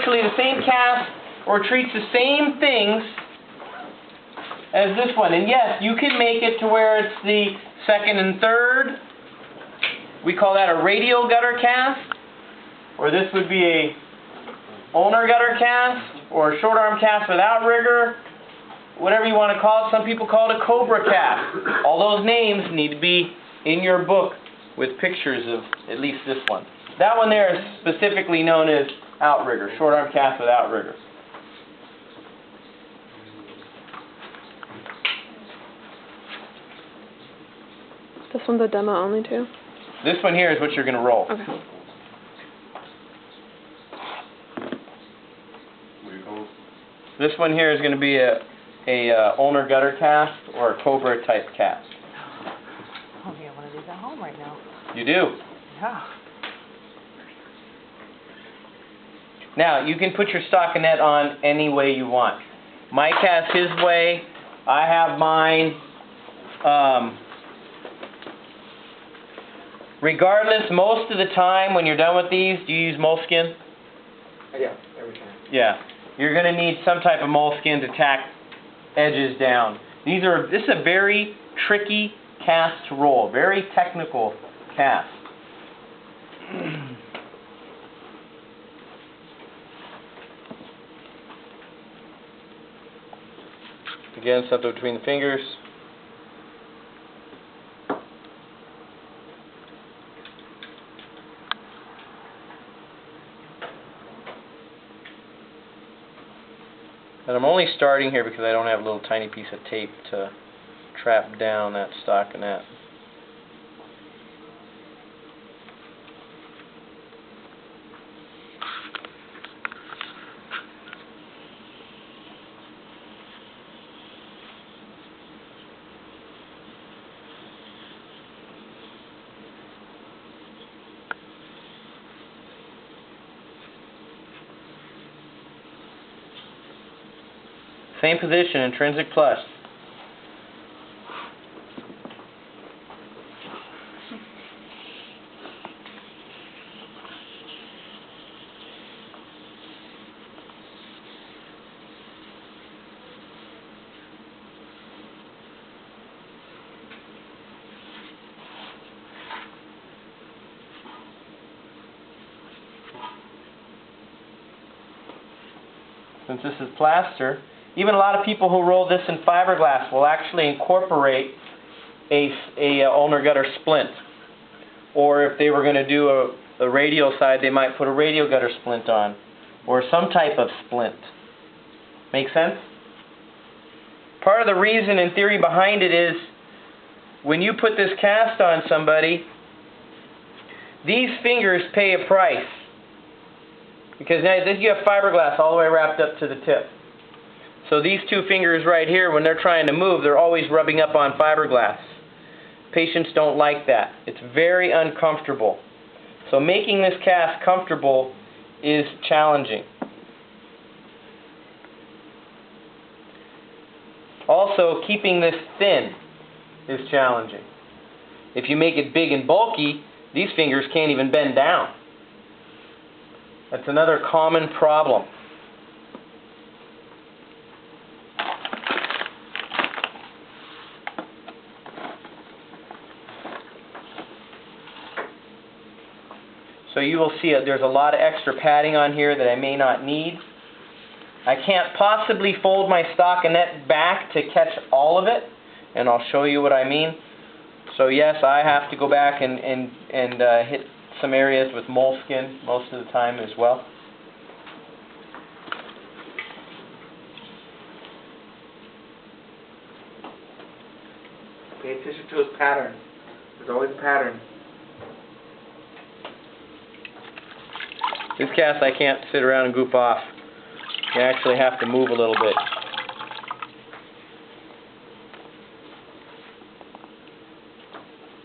virtually the same cast or treats the same things as this one. And yes, you can make it to where it's the second and third. We call that a radial gutter cast, or this would be a ulnar gutter cast, or a short arm cast without rigor, whatever you want to call it. Some people call it a cobra cast. All those names need to be in your book with pictures of at least this one. That one there is specifically known as outrigger, short arm cast with outrigger. This one's a demo only too? This one here is what you're going to roll. Okay. This one here is going to be a ulnar gutter cast or a cobra type cast. Oh, yeah, one of these at home right now. You do. Yeah. Now, you can put your stockinette on any way you want. Mike has his way. I have mine. Regardless, most of the time when you're done with these, do you use moleskin? Yeah, every time. Yeah. You're going to need some type of moleskin to tack edges down. This is a very tricky cast to roll, very technical cast. Again, something between the fingers. And I'm only starting here because I don't have a little tiny piece of tape to trap down that stockinette. Same position, intrinsic plus. Since this is plaster, even a lot of people who roll this in fiberglass will actually incorporate a ulnar gutter splint. Or if they were going to do a radial side, they might put a radial gutter splint on. Or some type of splint. Make sense? Part of the reason and theory behind it is when you put this cast on somebody, these fingers pay a price. Because now you have fiberglass all the way wrapped up to the tip. So these two fingers right here, when they're trying to move, they're always rubbing up on fiberglass. Patients don't like that. It's very uncomfortable. So making this cast comfortable is challenging. Also, keeping this thin is challenging. If you make it big and bulky, these fingers can't even bend down. That's another common problem. So you will see there's a lot of extra padding on here that I may not need. I can't possibly fold my stockinette back to catch all of it, and I'll show you what I mean. So yes, I have to go back and hit some areas with moleskin most of the time as well. Pay attention to his pattern. There's always a pattern. This cast I can't sit around and goof off. You actually have to move a little bit.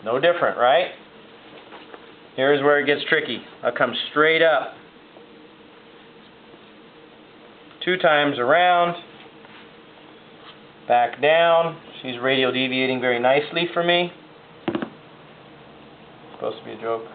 No different, right? Here's where it gets tricky. I'll come straight up. 2 times around. Back down. She's radial deviating very nicely for me. Supposed to be a joke.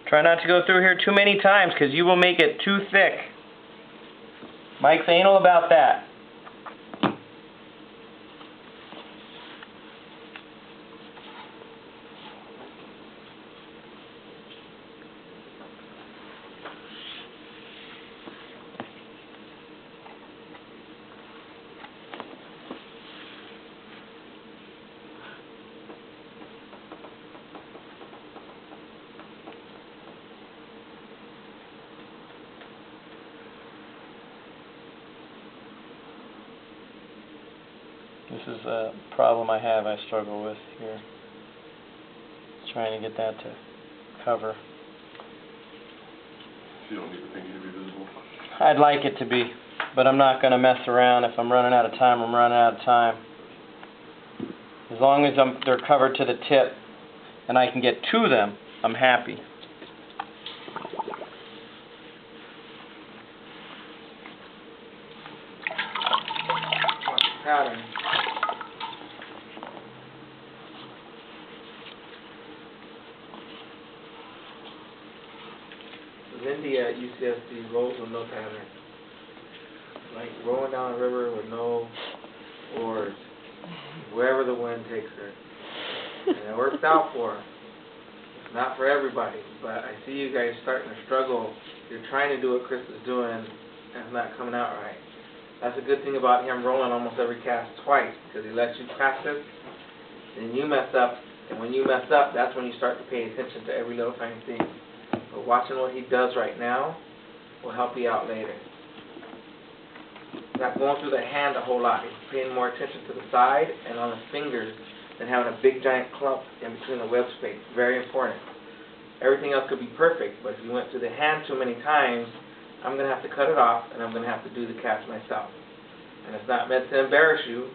Try not to go through here too many times because you will make it too thick. Mike's anal about that. This is a problem I struggle with here. Trying to get that to cover. You don't need the thingy to be visible. I'd like it to be, but I'm not going to mess around. If I'm running out of time, I'm running out of time. As long as they're covered to the tip and I can get to them, I'm happy. Watch the pattern. Lindy at UCSD rolls with no pattern. Like rolling down a river with no oars. Wherever the wind takes her. And it works out for her. It's not for everybody, but I see you guys starting to struggle. You're trying to do what Chris is doing, and it's not coming out right. That's a good thing about him rolling almost every cast twice, because he lets you practice, then you mess up, and when you mess up, that's when you start to pay attention to every little tiny thing. But watching what he does right now will help you out later. Not going through the hand a whole lot. He's paying more attention to the side and on the fingers than having a big giant clump in between the web space. Very important. Everything else could be perfect, but if you went through the hand too many times, I'm going to have to cut it off and I'm going to have to do the cast myself. And it's not meant to embarrass you.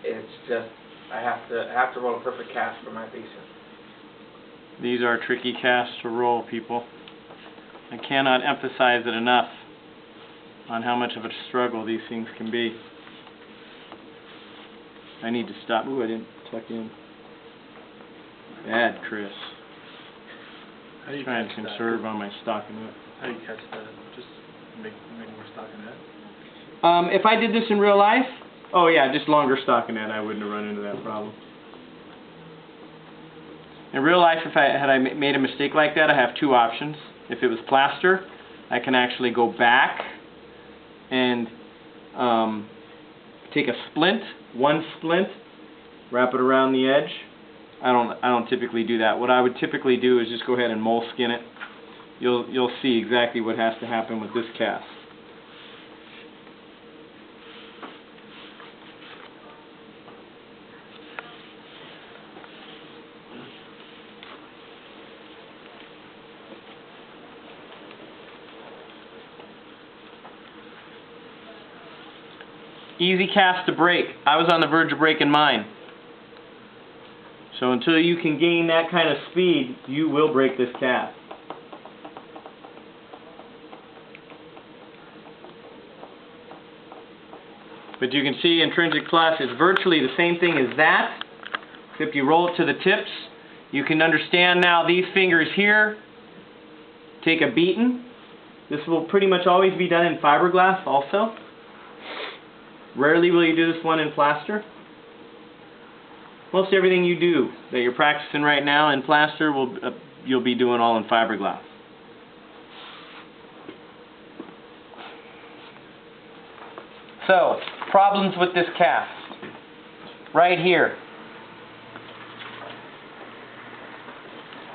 It's just I have to roll a perfect cast for my patient. These are tricky casts to roll, people. I cannot emphasize it enough on how much of a struggle these things can be. I need to stop. Ooh, I didn't tuck in. Bad, Chris. How do you Trying to catch conserve that? on my stockinette. How do you catch that? Just make more stockinette? If I did this in real life, oh yeah, just longer stockinette, I wouldn't have run into that problem. In real life, if I made a mistake like that, I have two options. If it was plaster, I can actually go back and take a splint, one splint, wrap it around the edge. I don't typically do that. What I would typically do is just go ahead and moleskin it. You'll see exactly what has to happen with this cast. Easy cast to break. I was on the verge of breaking mine. So until you can gain that kind of speed, you will break this cast. But you can see intrinsic plus is virtually the same thing as that, except you roll it to the tips. You can understand now these fingers here take a beating. This will pretty much always be done in fiberglass also. Rarely will you do this one in plaster. Most everything you do that you're practicing right now in plaster you'll be doing all in fiberglass. So, problems with this cast. Right here.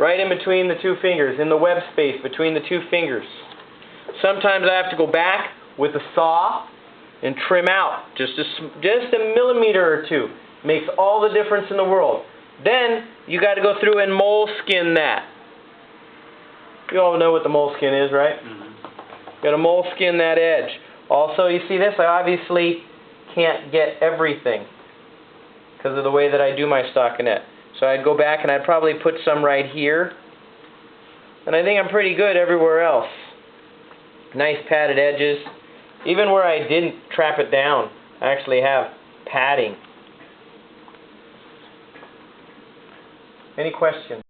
Right in between the two fingers, in the web space between the two fingers. Sometimes I have to go back with a saw and trim out just a millimeter or two. Makes all the difference in the world. Then you got to go through and moleskin that. You all know what the moleskin is, right? Mm-hmm. Got to moleskin that edge. Also, you see this? I obviously can't get everything because of the way that I do my stockinette. So I'd go back and I'd probably put some right here. And I think I'm pretty good everywhere else. Nice padded edges. Even where I didn't trap it down, I actually have padding. Any questions?